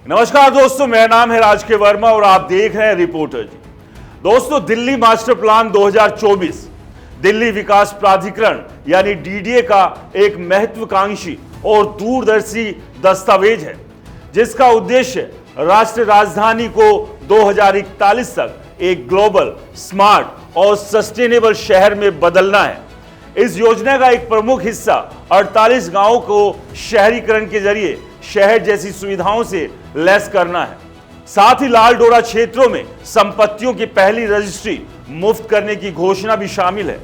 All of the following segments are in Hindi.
नमस्कार दोस्तों, मेरा नाम है राज के वर्मा और आप देख रहे हैं रिपोर्टर जी। दोस्तों, दिल्ली मास्टर प्लान 2024 दिल्ली विकास प्राधिकरण यानी डीडीए का एक महत्वाकांक्षी और दूरदर्शी दस्तावेज है, जिसका उद्देश्य राष्ट्रीय राजधानी को 2041 तक एक ग्लोबल, स्मार्ट और सस्टेनेबल शहर में बदलना है। इस योजना का एक प्रमुख हिस्सा 48 गांवों को शहरीकरण के जरिए शहर जैसी सुविधाओं से लैस करना है। साथ ही लाल डोरा क्षेत्रों में संपत्तियों की पहली रजिस्ट्री मुफ्त करने की घोषणा भी शामिल है।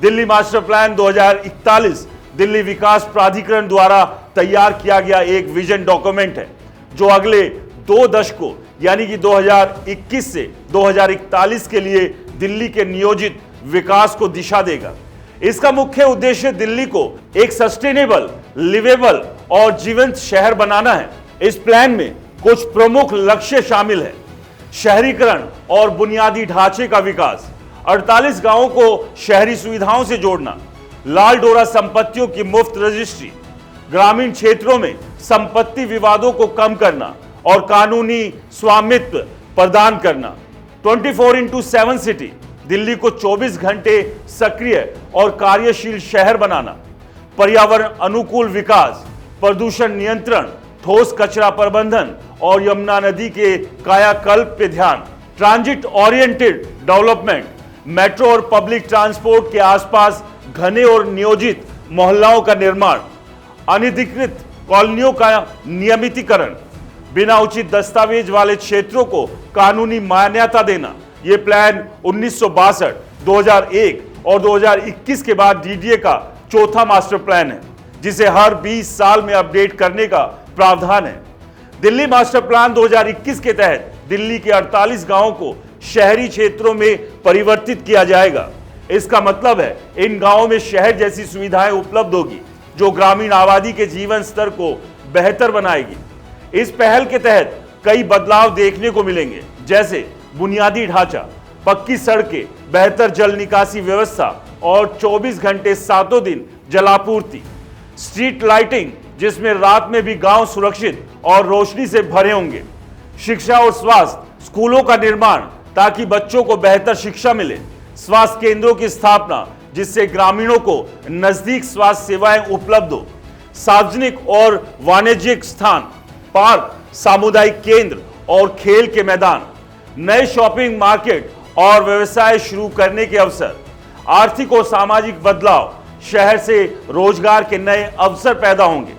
दिल्ली मास्टर प्लान 2041 दिल्ली विकास प्राधिकरण द्वारा तैयार किया गया एक विजन डॉक्यूमेंट है, जो अगले 2 दशकों यानी कि 2021 से 2041 के लिए दिल्ली के नियोजित विकास को दिशा देगा। इसका मुख्य उद्देश्य दिल्ली को एक सस्टेनेबल, लिवेबल और जीवंत शहर बनाना है। इस प्लान में कुछ प्रमुख लक्ष्य शामिल है: शहरीकरण और बुनियादी ढांचे का विकास, 48 गांवों को शहरी सुविधाओं से जोड़ना, लाल डोरा संपत्तियों की मुफ्त रजिस्ट्री, ग्रामीण क्षेत्रों में संपत्ति विवादों को कम करना और कानूनी स्वामित्व प्रदान करना, 24x7 सिटी दिल्ली को 24 घंटे सक्रिय और कार्यशील शहर बनाना, पर्यावरण अनुकूल विकास, प्रदूषण नियंत्रण, ठोस कचरा प्रबंधन और यमुना नदी के कायाकल्प पे ध्यान, ट्रांजिट ओरिएंटेड डेवलपमेंट, मेट्रो और पब्लिक ट्रांसपोर्ट के आसपास घने और नियोजित मोहल्लों का निर्माण, अनधिकृत कॉलोनियों का नियमितीकरण, बिना उचित दस्तावेज वाले क्षेत्रों को कानूनी मान्यता देना। यह प्लान 1962, 2001 और 2021 के बाद डीडीए का चौथा मास्टर प्लान है, जिसे हर 20 साल में अपडेट करने का प्रावधान है। दिल्ली मास्टर प्लान 2021 के तहत दिल्ली के 48 गांवों को शहरी क्षेत्रों में परिवर्तित किया जाएगा। इसका मतलब है इन गांवों में शहर जैसी सुविधाएं उपलब्ध होगी, जो ग्रामीण आबादी के जीवन स्तर को बेहतर बनाएगी। इस पहल के तहत कई बदलाव देखने को मिलेंगे, जैसे बुनियादी ढांचा, पक्की सड़कें, बेहतर जल निकासी व्यवस्था और 24 घंटे 7 दिन जलापूर्ति, स्ट्रीट लाइटिंग, जिसमें रात में भी गांव सुरक्षित और रोशनी से भरे होंगे, शिक्षा और स्वास्थ्य, स्कूलों का निर्माण ताकि बच्चों को बेहतर शिक्षा मिले, स्वास्थ्य केंद्रों की स्थापना जिससे ग्रामीणों को नजदीक स्वास्थ्य सेवाएं उपलब्ध हो, सार्वजनिक और वाणिज्यिक स्थान, पार्क, सामुदायिक केंद्र और खेल के मैदान, नए शॉपिंग मार्केट और व्यवसाय शुरू करने के अवसर, आर्थिक और सामाजिक बदलाव, शहर से रोजगार के नए अवसर पैदा होंगे,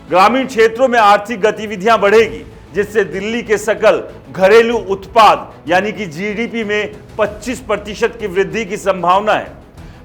ग्रामीण क्षेत्रों में आर्थिक गतिविधियां बढ़ेगी, जिससे दिल्ली के सकल घरेलू उत्पाद यानी कि जीडीपी में 25% की वृद्धि की संभावना है।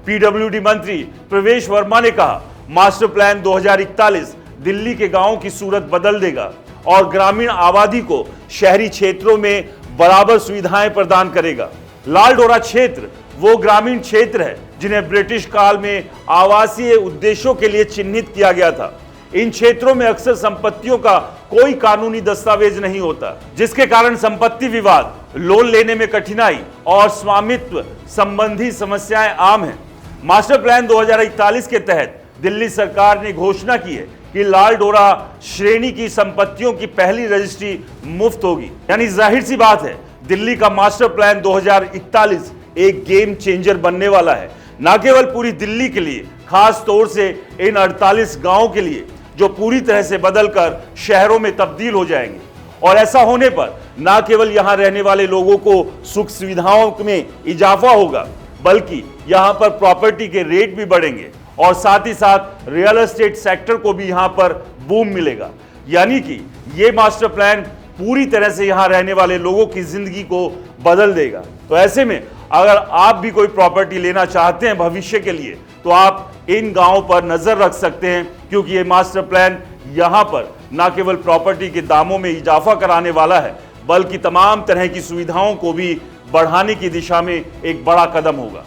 पीडब्ल्यूडी मंत्री प्रवेश वर्मा ने कहा, मास्टर प्लान 2041 दिल्ली के गांवों की सूरत बदल देगा और ग्रामीण आबादी को शहरी क्षेत्रों में बराबर सुविधाएं प्रदान करेगा। लाल डोरा क्षेत्र वो ग्रामीण क्षेत्र है जिन्हें ब्रिटिश काल में आवासीय उद्देश्यों के लिए चिन्हित किया गया था। इन क्षेत्रों में अक्सर संपत्तियों का कोई कानूनी दस्तावेज नहीं होता, जिसके कारण संपत्ति विवाद, लोन लेने में कठिनाई और स्वामित्व संबंधी समस्याएं आम हैं। मास्टर प्लान 2041 के तहत दिल्ली सरकार ने घोषणा की है कि लाल डोरा श्रेणी की संपत्तियों की पहली रजिस्ट्री मुफ्त होगी। यानी जाहिर सी बात है, दिल्ली का मास्टर प्लान 2041 एक गेम चेंजर बनने वाला है, न केवल पूरी दिल्ली के लिए, खास तौर से इन 48 गांवों के लिए जो पूरी तरह से बदलकर शहरों में तब्दील हो जाएंगे। और ऐसा होने पर न केवल यहां रहने वाले लोगों को सुख सुविधाओं में इजाफा होगा, बल्कि यहां पर प्रॉपर्टी के रेट भी बढ़ेंगे और साथ ही साथ रियल एस्टेट सेक्टर को भी यहां पर बूम मिलेगा। यानी कि ये मास्टर प्लान पूरी तरह से यहां रहने वाले लोगों की जिंदगी को बदल देगा। तो ऐसे में अगर आप भी कोई प्रॉपर्टी लेना चाहते हैं भविष्य के लिए, तो आप इन गांवों पर नजर रख सकते हैं, क्योंकि ये मास्टर प्लान यहां पर न केवल प्रॉपर्टी के दामों में इजाफा कराने वाला है, बल्कि तमाम तरह की सुविधाओं को भी बढ़ाने की दिशा में एक बड़ा कदम होगा।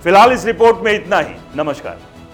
फिलहाल इस रिपोर्ट में इतना ही। नमस्कार।